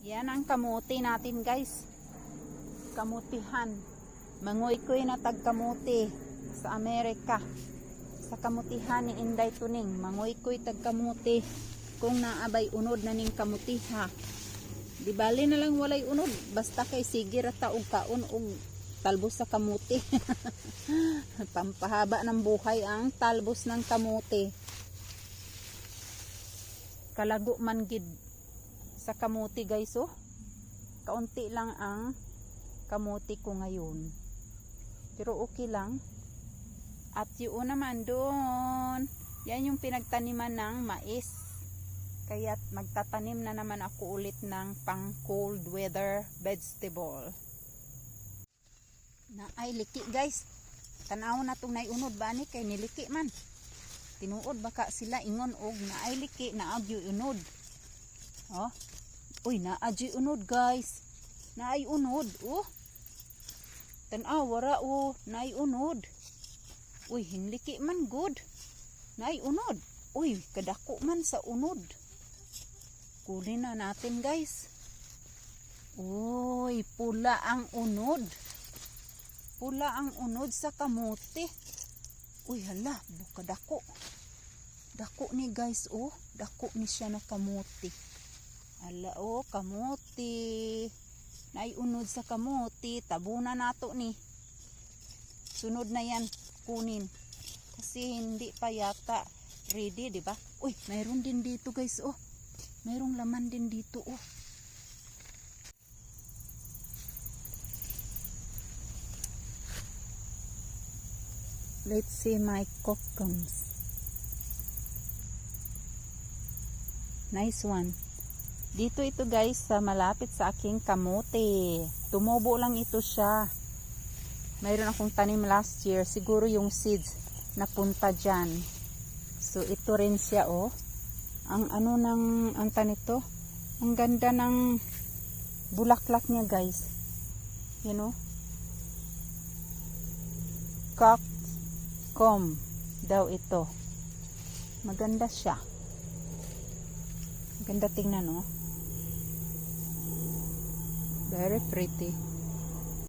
Yan ang kamuti natin guys. Kamutihan. Mangoy-koy na tagkamuti sa Amerika. Sa kamutihan ni Inday Tuning. Mangoy-koy tagkamuti. Kung naabay unod na ning kamutiha. Di bali na lang walay unod. Basta kay sige rata og kaon og talbos sa kamuti. Pampahaba ng buhay ang talbos ng kamuti. Kalago man gid sa kamuti guys oh. Kaunti lang ang kamuti ko ngayon. Pero okay lang. At yun naman doon. Yan yung pinagtaniman ng mais. Kaya magtatanim na naman ako ulit ng pang cold weather vegetable. Na ay liki guys. Tanaw na itong naiunod ba ni kay niliki man. Tinuod baka sila ingon og na ay liki na agyo unod. Oh. Uy na agyo unod guys. Na ay unod oh. Tanaw wara oh na ay unod. Uy hinliki man good. Na ay unod. Uy kadako man sa unod. Kunin na natin guys. Uy pula ang unod. Pula ang unod sa kamuti. Uy hala, buka dako. Dako ni guys oh. Dako ni siya na kamuti. Hala oh, kamuti. Nay unod sa kamuti. Tabunan nato ni. Sunod na yan kunin. Kasi hindi pa yata ready, di ba? Uy, mayroon din dito guys oh. Mayroong laman din dito oh. Let's see my cocoons. Nice one. Dito ito guys sa malapit sa aking kamote. Tumubo lang ito siya. Mayroon akong tanim last year. Siguro yung seeds napunta dyan. So ito rin siya oh. Ang ano ng ang tanito. Ang ganda ng bulaklak niya guys. You know? Cockcomb daw ito. Maganda siya. Maganda tingnan oh. Very pretty.